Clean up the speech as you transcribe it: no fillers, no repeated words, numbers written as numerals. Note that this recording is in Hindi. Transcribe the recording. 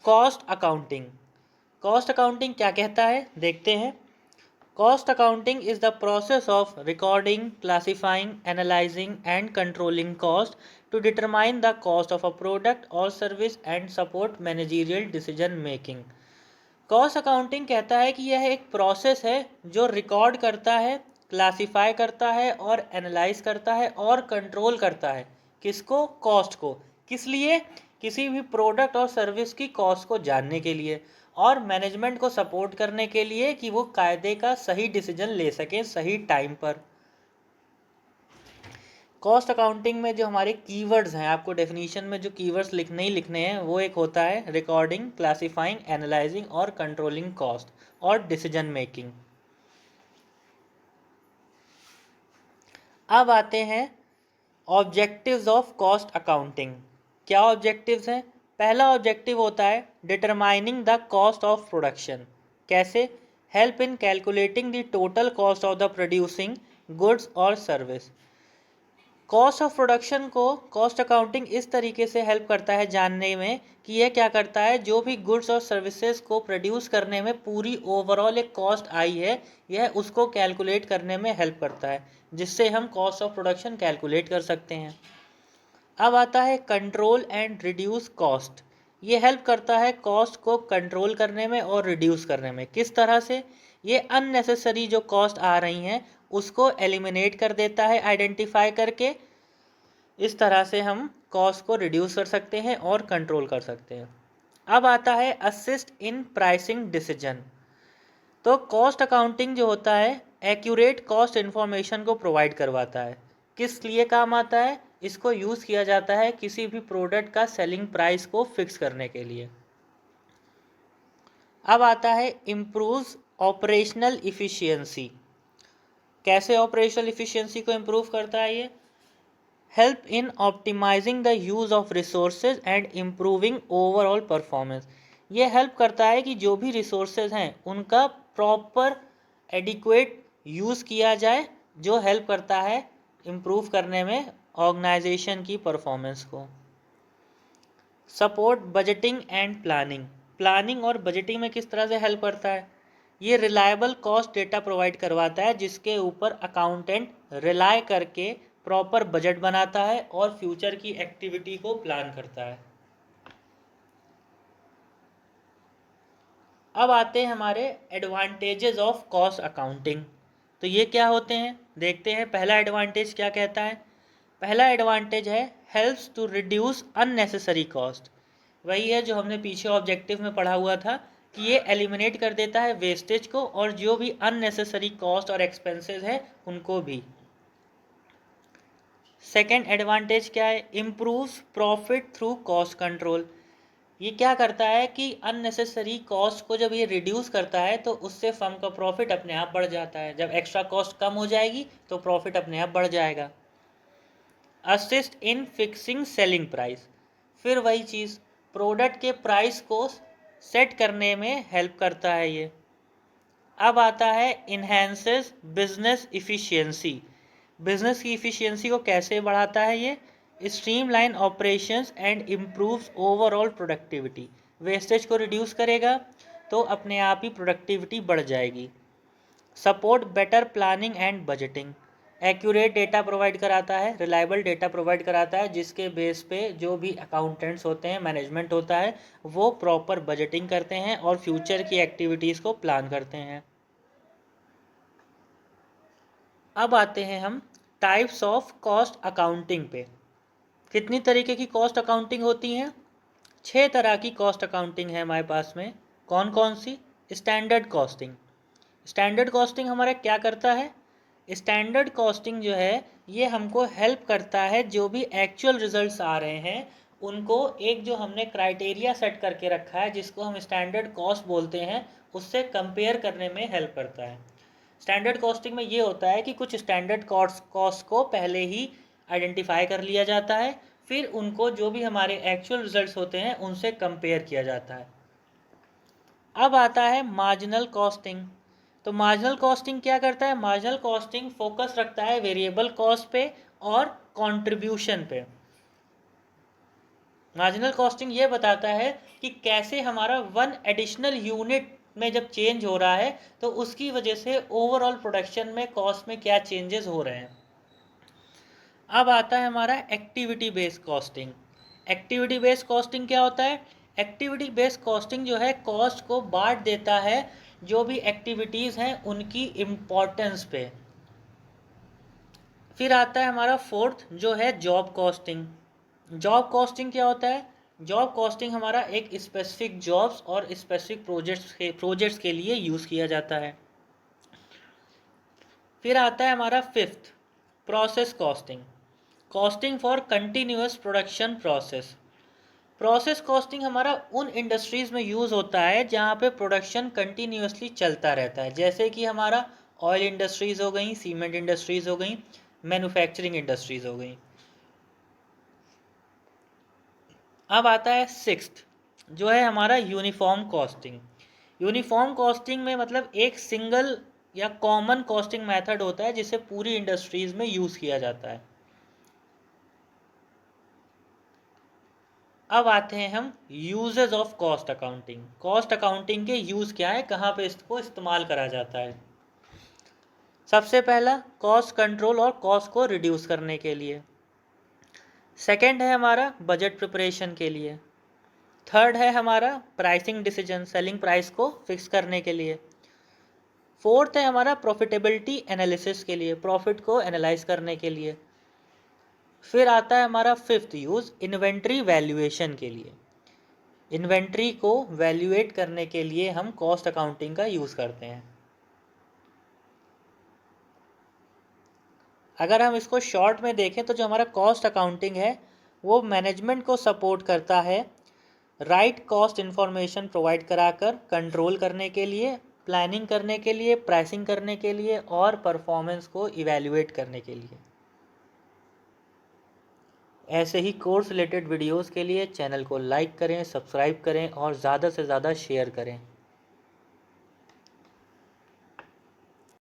Cost accounting. कॉस्ट अकाउंटिंग क्या कहता है देखते हैं। Cost accounting is the process of recording, classifying, analysing and controlling cost to determine the cost of a product और service and support managerial decision making. Cost accounting कहता है कि यह एक प्रोसेस है जो रिकॉर्ड करता है, क्लासिफाई करता है और एनालाइज करता है और कंट्रोल करता है। किसको? कॉस्ट को। किस लिए? किसी भी प्रोडक्ट और सर्विस की कॉस्ट को जानने के लिए और मैनेजमेंट को सपोर्ट करने के लिए कि वो कायदे का सही डिसीजन ले सकें सही टाइम पर। कॉस्ट अकाउंटिंग में जो हमारे कीवर्ड्स हैं, आपको डेफिनेशन में जो कीवर्ड्स लिखने ही लिखने हैं, वो एक होता है रिकॉर्डिंग, क्लासिफाइंग, एनालाइजिंग और कंट्रोलिंग कॉस्ट और डिसीजन मेकिंग। अब आते हैं ऑब्जेक्टिव्स ऑफ कॉस्ट अकाउंटिंग। क्या ऑब्जेक्टिव्स हैं? पहला ऑब्जेक्टिव होता है determining the cost of production. कैसे? Help in calculating the total cost of the producing goods और सर्विस। कॉस्ट ऑफ प्रोडक्शन को कॉस्ट अकाउंटिंग इस तरीके से हेल्प करता है जानने में कि यह क्या करता है, जो भी गुड्स और सर्विसेज को प्रोड्यूस करने में पूरी ओवरऑल एक कॉस्ट आई है, यह उसको कैलकुलेट करने में हेल्प करता है, जिससे हम कॉस्ट ऑफ प्रोडक्शन कैलकुलेट कर सकते हैं। अब आता है कंट्रोल एंड रिड्यूस कॉस्ट। ये हेल्प करता है कॉस्ट को कंट्रोल करने में और रिड्यूस करने में। किस तरह से? ये अननेसेसरी जो कॉस्ट आ रही हैं उसको एलिमिनेट कर देता है आइडेंटिफाई करके। इस तरह से हम कॉस्ट को रिड्यूस कर सकते हैं और कंट्रोल कर सकते हैं। अब आता है असिस्ट इन प्राइसिंग डिसीजन। तो कॉस्ट अकाउंटिंग जो होता है एक्यूरेट कॉस्ट इन्फॉर्मेशन को प्रोवाइड करवाता है। किस लिए काम आता है? इसको यूज़ किया जाता है किसी भी प्रोडक्ट का सेलिंग प्राइस को फिक्स करने के लिए। अब आता है इम्प्रूव्स ऑपरेशनल इफ़िशियंसी। कैसे ऑपरेशनल इफ़िशियंसी को इम्प्रूव करता है ये? Help in optimizing the use of resources and improving overall performance. ये हेल्प करता है कि जो भी रिसोर्सेज हैं उनका प्रॉपर एडिक्वेट यूज़ किया जाए, जो हेल्प करता है इम्प्रूव करने में ऑर्गेनाइजेशन की परफॉर्मेंस को। Support budgeting and planning. Planning और बजटिंग में किस तरह से हेल्प करता है? ये रिलायबल कॉस्ट डेटा प्रोवाइड करवाता है जिसके ऊपर अकाउंटेंट रिलाय करके प्रॉपर बजट बनाता है और फ्यूचर की एक्टिविटी को प्लान करता है। अब आते हैं हमारे एडवांटेजेस ऑफ कॉस्ट अकाउंटिंग। तो ये क्या होते हैं देखते हैं। पहला एडवांटेज क्या कहता है? पहला एडवांटेज है helps to reduce unnecessary cost. वही है जो हमने पीछे ऑब्जेक्टिव में पढ़ा हुआ था कि ये एलिमिनेट कर देता है वेस्टेज को और जो भी अननेसेसरी कॉस्ट और एक्सपेंसेस है उनको भी। सेकेंड एडवांटेज क्या है? Improves profit through cost control. ये क्या करता है कि अननेसेसरी कॉस्ट को जब ये रिड्यूस करता है तो उससे फर्म का प्रॉफिट अपने आप बढ़ जाता है। जब एक्स्ट्रा कॉस्ट कम हो जाएगी तो प्रॉफिट अपने आप बढ़ जाएगा। Assist in fixing selling price. फिर वही चीज़, प्रोडक्ट के प्राइस को सेट करने में हेल्प करता है ये। अब आता है इन्हेंसेस बिजनेस इफ़िशियंसी। बिजनेस की इफ़िशियंसी को कैसे बढ़ाता है ये? Streamline operations and improves overall productivity. Wastage को रिड्यूस करेगा तो अपने आप ही प्रोडक्टिविटी बढ़ जाएगी। Support better planning and budgeting. Accurate data provide कराता है, रिलायबल डेटा प्रोवाइड कराता है जिसके बेस पे जो भी अकाउंटेंट्स होते हैं, मैनेजमेंट होता है, वो प्रॉपर बजटिंग करते हैं और फ्यूचर की एक्टिविटीज़ को प्लान करते हैं। अब आते हैं हम टाइप्स ऑफ कॉस्ट अकाउंटिंग पे। कितनी तरीके की कॉस्ट अकाउंटिंग होती हैं? 6 तरह की कॉस्ट अकाउंटिंग है हमारे पास में। कौन कौन सी? Standard costing. स्टैंडर्ड कॉस्टिंग हमारा क्या करता है? स्टैंडर्ड कॉस्टिंग जो है ये हमको हेल्प करता है जो भी एक्चुअल रिजल्ट्स आ रहे हैं उनको एक जो हमने क्राइटेरिया सेट करके रखा है जिसको हम स्टैंडर्ड कॉस्ट बोलते हैं, उससे कंपेयर करने में हेल्प करता है। स्टैंडर्ड कॉस्टिंग में ये होता है कि कुछ स्टैंडर्ड कॉस्ट को पहले ही आइडेंटिफाई कर लिया जाता है, फिर उनको जो भी हमारे एक्चुअल रिजल्ट्स होते हैं उनसे कंपेयर किया जाता है। अब आता है मार्जिनल कॉस्टिंग। तो मार्जिनल कॉस्टिंग क्या करता है? मार्जिनल कॉस्टिंग फोकस रखता है वेरिएबल कॉस्ट पे और कंट्रीब्यूशन पे। मार्जिनल कॉस्टिंग ये बताता है कि कैसे हमारा वन एडिशनल यूनिट में जब चेंज हो रहा है तो उसकी वजह से ओवरऑल प्रोडक्शन में कॉस्ट में क्या चेंजेस हो रहे हैं। अब आता है हमारा activity based costing. Activity based costing क्या होता है? एक्टिविटी बेस्ड कॉस्टिंग जो है कॉस्ट को बांट देता है जो भी एक्टिविटीज़ हैं उनकी इम्पोर्टेंस पे। फिर आता है हमारा फोर्थ जो है जॉब कॉस्टिंग। जॉब कॉस्टिंग क्या होता है? जॉब कॉस्टिंग हमारा एक स्पेसिफिक जॉब्स और स्पेसिफिक प्रोजेक्ट्स के लिए यूज़ किया जाता है। फिर आता है हमारा fifth process costing. Costing for continuous production process. Process costing हमारा उन इंडस्ट्रीज़ में यूज़ होता है जहाँ पे प्रोडक्शन कंटिन्यूअसली चलता रहता है, जैसे कि हमारा ऑयल इंडस्ट्रीज़ हो गई, सीमेंट इंडस्ट्रीज़ हो गई, मैन्युफैक्चरिंग इंडस्ट्रीज़ हो गई। अब आता है सिक्स्थ जो है हमारा यूनिफॉर्म कॉस्टिंग। यूनिफॉर्म कॉस्टिंग में मतलब एक सिंगल या कॉमन कॉस्टिंग मेथड होता है जिसे पूरी इंडस्ट्रीज़ में यूज़ किया जाता है। अब आते हैं हम uses of cost accounting. Cost accounting के यूज़ क्या है, कहाँ पे इसको इस्तेमाल करा जाता है। सबसे पहला कॉस्ट कंट्रोल और कॉस्ट को रिड्यूस करने के लिए। सेकंड है हमारा बजट प्रिपरेशन के लिए। थर्ड है हमारा प्राइसिंग डिसीजन, सेलिंग प्राइस को फिक्स करने के लिए। फोर्थ है हमारा प्रॉफिटेबिलिटी एनालिसिस के लिए, प्रॉफिट को एनालाइज करने के लिए। फिर आता है हमारा फिफ्थ यूज़ इन्वेंट्री वैल्यूएशन के लिए। इन्वेंट्री को वैल्यूएट करने के लिए हम कॉस्ट अकाउंटिंग का यूज़ करते हैं। अगर हम इसको शॉर्ट में देखें तो जो हमारा कॉस्ट अकाउंटिंग है वो मैनेजमेंट को सपोर्ट करता है राइट कॉस्ट इन्फॉर्मेशन प्रोवाइड कराकर कंट्रोल करने के लिए, प्लानिंग करने के लिए, प्राइसिंग करने के लिए और परफॉर्मेंस को इवैल्यूएट करने के लिए। ऐसे ही कोर्स रिलेटेड वीडियोस के लिए चैनल को लाइक करें, सब्सक्राइब करें और ज़्यादा से ज़्यादा शेयर करें।